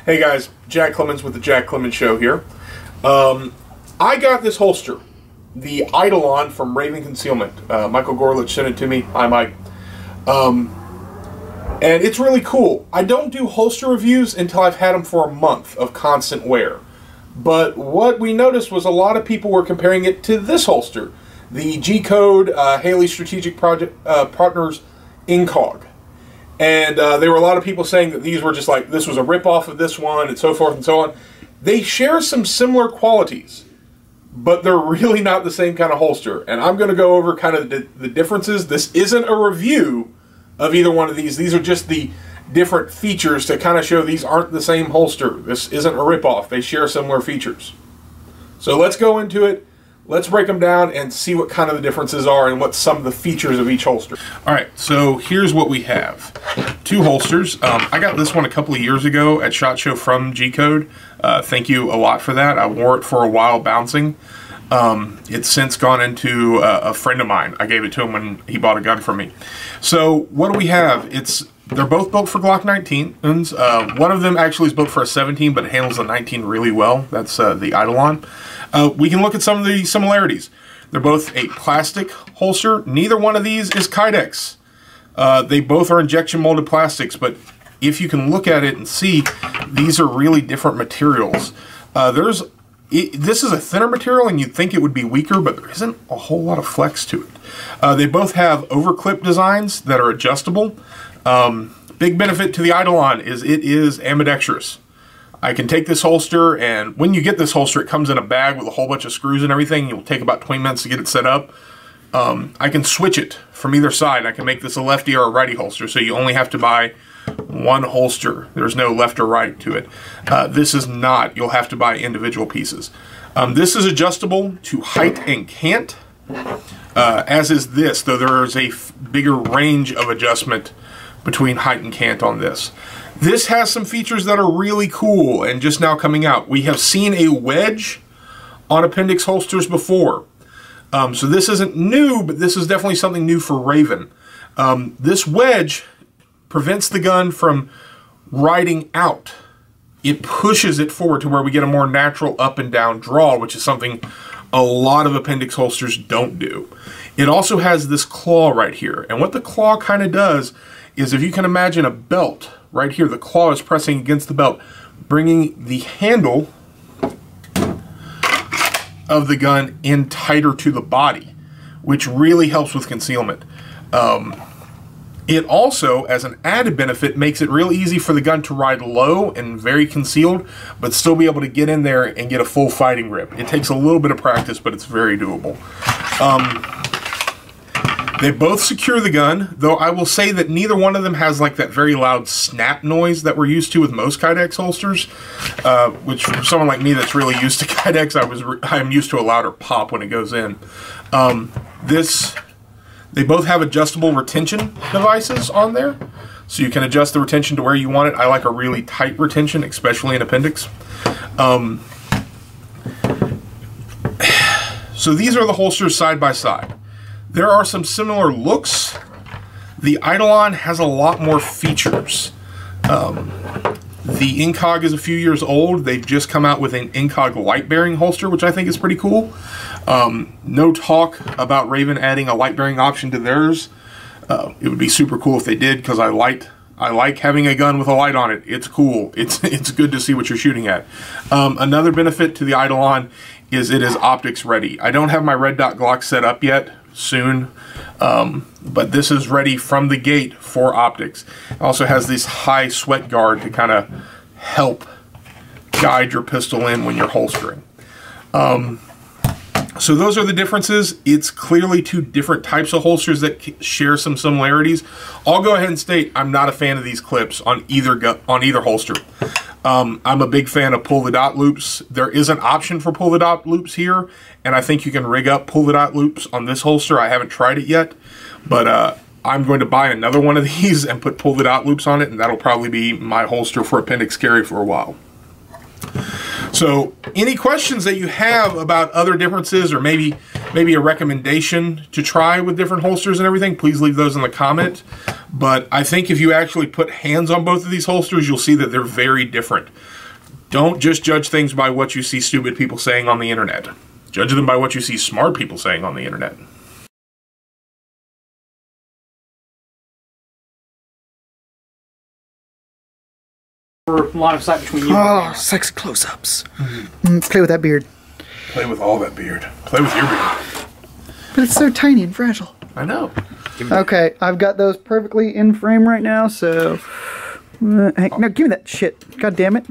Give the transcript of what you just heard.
Hey guys, Jack Clemens with the Jack Clemens Show here. I got this holster, the Eidolon from Raven Concealment. Michael Gorlich sent it to me. Hi, Mike. And it's really cool. I don't do holster reviews until I've had them for a month of constant wear. But what we noticed was a lot of people were comparing it to this holster, the G-Code Haley Strategic Partners INCOG. And there were a lot of people saying that these were just like, this was a rip-off of this one, and so forth and so on. They share some similar qualities, but they're really not the same kind of holster. And I'm going to go over kind of the differences. This isn't a review of either one of these. These are just the different features to kind of show these aren't the same holster. This isn't a rip-off. They share similar features. So let's go into it. Let's break them down and see what kind of the differences are and what some of the features of each holster. All right, so here's what we have. Two holsters. I got this one a couple of years ago at SHOT Show from G-Code. Thank you a lot for that. I wore it for a while bouncing. It's since gone into a friend of mine. I gave it to him when he bought a gun from me. So what do we have? They're both built for Glock 19s. One of them actually is built for a 17, but it handles the 19 really well. That's the Eidolon. We can look at some of the similarities. They're both a plastic holster. Neither one of these is Kydex. They both are injection molded plastics, but if you can look at it and see, these are really different materials. This is a thinner material, and you'd think it would be weaker, but there isn't a whole lot of flex to it. They both have overclip designs that are adjustable. Big benefit to the Eidolon is it is ambidextrous. I can take this holster, and when you get this holster, it comes in a bag with a whole bunch of screws and everything. It'll take about 20 minutes to get it set up. I can switch it from either side. I can make this a lefty or a righty holster, so you only have to buy one holster. There's no left or right to it. This is not. You'll have to buy individual pieces. This is adjustable to height and cant, as is this, though there is a bigger range of adjustment between height and cant on this. This has some features that are really cool and just now coming out. We have seen a wedge on appendix holsters before. So this isn't new, but this is definitely something new for Raven. This wedge prevents the gun from riding out. It pushes it forward to where we get a more natural up and down draw, which is something a lot of appendix holsters don't do. It also has this claw right here. And what the claw kind of does is, if you can imagine a belt right here, the claw is pressing against the belt, bringing the handle of the gun in tighter to the body, which really helps with concealment. It also, as an added benefit, makes it real easy for the gun to ride low and very concealed, but still be able to get in there and get a full fighting grip. It takes a little bit of practice, but it's very doable. They both secure the gun, though I will say that neither one of them has like that very loud snap noise that we're used to with most Kydex holsters, which for someone like me that's really used to Kydex, I'm used to a louder pop when it goes in. They both have adjustable retention devices on there, so you can adjust the retention to where you want it. I like a really tight retention, especially in appendix. So these are the holsters side by side. There are some similar looks. The Eidolon has a lot more features. The INCOG is a few years old. They've just come out with an INCOG light-bearing holster, which I think is pretty cool. No talk about Raven adding a light-bearing option to theirs. It would be super cool if they did, because I like having a gun with a light on it. It's cool. It's good to see what you're shooting at. Another benefit to the Eidolon is it is optics ready. I don't have my red dot Glock set up yet. Soon, but this is ready from the gate for optics. It also has this high sweat guard to kind of help guide your pistol in when you're holstering. So those are the differences. It's clearly two different types of holsters that share some similarities. I'll go ahead and state I'm not a fan of these clips on either holster. I'm a big fan of pull-the-dot loops. There is an option for pull-the-dot loops here, and I think you can rig up pull-the-dot loops on this holster. I haven't tried it yet, but I'm going to buy another one of these and put pull-the-dot loops on it, and that'll probably be my holster for appendix carry for a while. So any questions that you have about other differences, or maybe maybe a recommendation to try with different holsters and everything, please leave those in the comment. But I think if you actually put hands on both of these holsters, you'll see that they're very different. Don't just judge things by what you see stupid people saying on the internet. Judge them by what you see smart people saying on the internet. Line of sight between you. Oh, sexy close-ups. Play with that beard. Play with all that beard. Play with your beard. But it's so tiny and fragile. I know. Okay, I've got those perfectly in frame right now, so... no, give me that shit. God damn it.